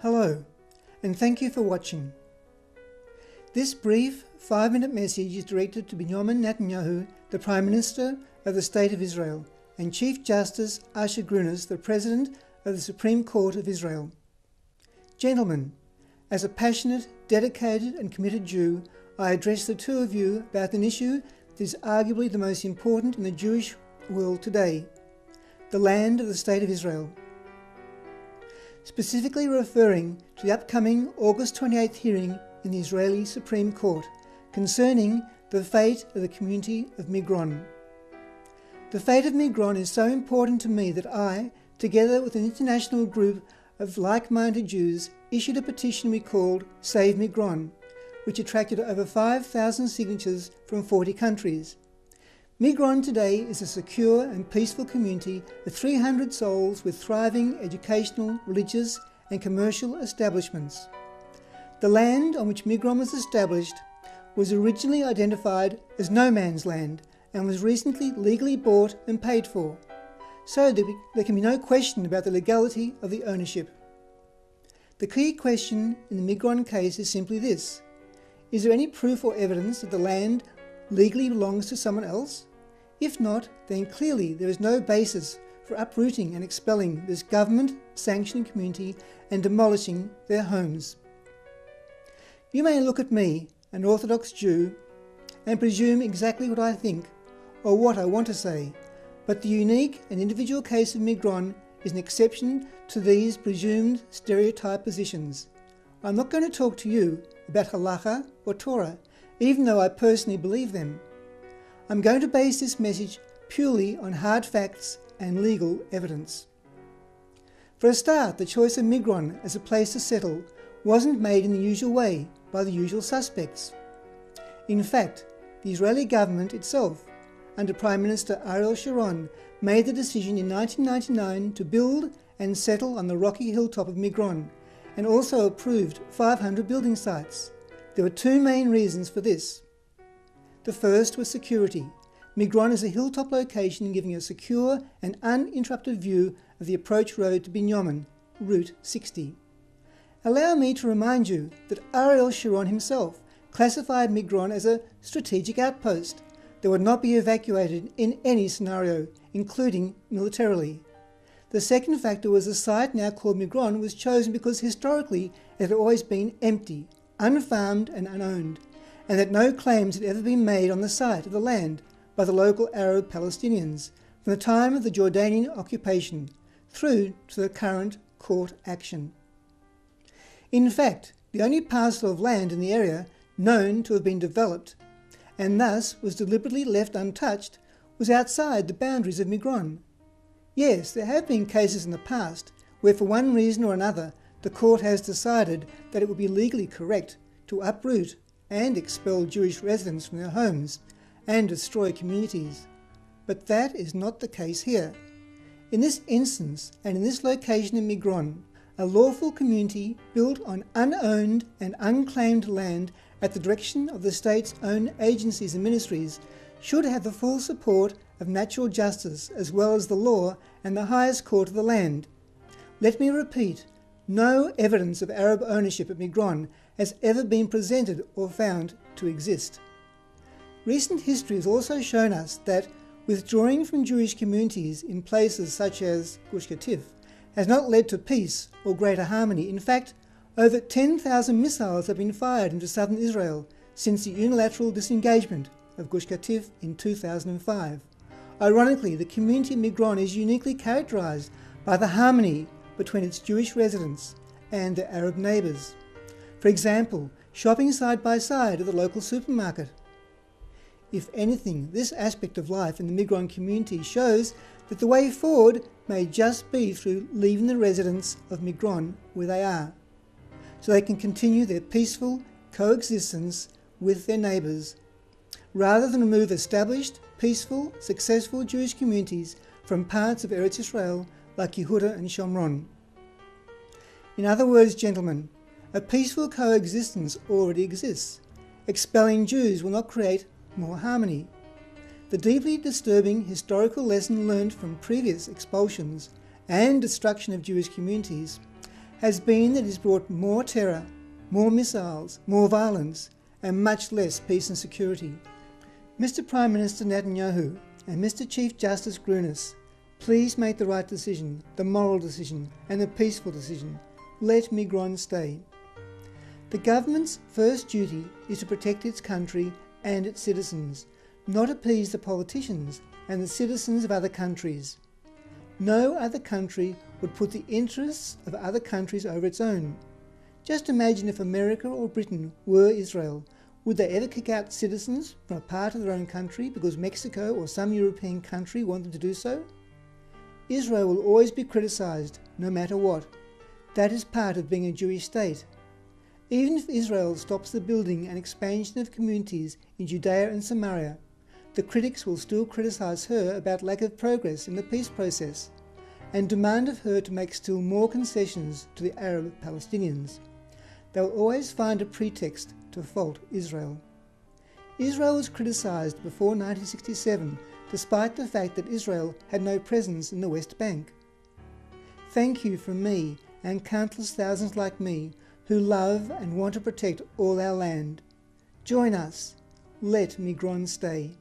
Hello, and thank you for watching. This brief 5-minute message is directed to Binyamin Netanyahu, the Prime Minister of the State of Israel, and Chief Justice Grunis, the President of the Supreme Court of Israel. Gentlemen, as a passionate, dedicated and committed Jew, I address the two of you about an issue that is arguably the most important in the Jewish world today, the land of the State of Israel. Specifically referring to the upcoming August 28th hearing in the Israeli Supreme Court concerning the fate of the community of Migron. The fate of Migron is so important to me that I, together with an international group of like-minded Jews, issued a petition we called Save Migron, which attracted over 5,000 signatures from 40 countries. Migron today is a secure and peaceful community of 300 souls with thriving educational, religious and commercial establishments. The land on which Migron was established was originally identified as no man's land and was recently legally bought and paid for, so there can be no question about the legality of the ownership. The key question in the Migron case is simply this: is there any proof or evidence that the land legally belongs to someone else? If not, then clearly there is no basis for uprooting and expelling this government-sanctioned community and demolishing their homes. You may look at me, an Orthodox Jew, and presume exactly what I think or what I want to say, but the unique and individual case of Migron is an exception to these presumed stereotype positions. I'm not going to talk to you about halacha or Torah, even though I personally believe them. I'm going to base this message purely on hard facts and legal evidence. For a start, the choice of Migron as a place to settle wasn't made in the usual way by the usual suspects. In fact, the Israeli government itself, under Prime Minister Ariel Sharon, made the decision in 1999 to build and settle on the rocky hilltop of Migron, and also approved 500 building sites. There were two main reasons for this. The first was security. Migron is a hilltop location giving a secure and uninterrupted view of the approach road to Binyamin, Route 60. Allow me to remind you that Ariel Sharon himself classified Migron as a strategic outpost that would not be evacuated in any scenario, including militarily. The second factor was the site now called Migron was chosen because historically it had always been empty, unfarmed and unowned, and that no claims had ever been made on the site of the land by the local Arab Palestinians from the time of the Jordanian occupation through to the current court action. In fact, the only parcel of land in the area known to have been developed, and thus was deliberately left untouched, was outside the boundaries of Migron. Yes, there have been cases in the past where for one reason or another the court has decided that it would be legally correct to uproot and expel Jewish residents from their homes and destroy communities. But that is not the case here. In this instance, and in this location in Migron, a lawful community built on unowned and unclaimed land at the direction of the state's own agencies and ministries should have the full support of natural justice as well as the law and the highest court of the land. Let me repeat, no evidence of Arab ownership at Migron has ever been presented or found to exist. Recent history has also shown us that withdrawing from Jewish communities in places such as Gush Katif has not led to peace or greater harmony. In fact, over 10,000 missiles have been fired into southern Israel since the unilateral disengagement of Gush Katif in 2005. Ironically, the community of Migron is uniquely characterized by the harmony between its Jewish residents and their Arab neighbours. For example, shopping side by side at the local supermarket. If anything, this aspect of life in the Migron community shows that the way forward may just be through leaving the residents of Migron where they are, so they can continue their peaceful coexistence with their neighbours, rather than remove established, peaceful, successful Jewish communities from parts of Eretz Yisrael like Yehuda and Shomron. In other words, gentlemen, a peaceful coexistence already exists. Expelling Jews will not create more harmony. The deeply disturbing historical lesson learned from previous expulsions and destruction of Jewish communities has been that it has brought more terror, more missiles, more violence, and much less peace and security. Mr. Prime Minister Netanyahu and Mr. Chief Justice Grunis, please make the right decision, the moral decision, and the peaceful decision. Let Migron stay. The government's first duty is to protect its country and its citizens, not appease the politicians and the citizens of other countries. No other country would put the interests of other countries over its own. Just imagine if America or Britain were Israel. Would they ever kick out citizens from a part of their own country because Mexico or some European country want them to do so? Israel will always be criticised, no matter what. That is part of being a Jewish state. Even if Israel stops the building and expansion of communities in Judea and Samaria, the critics will still criticise her about lack of progress in the peace process and demand of her to make still more concessions to the Arab Palestinians. They will always find a pretext to fault Israel. Israel was criticised before 1967, despite the fact that Israel had no presence in the West Bank. Thank you from me and countless thousands like me who love and want to protect all our land. Join us. Let Migron stay.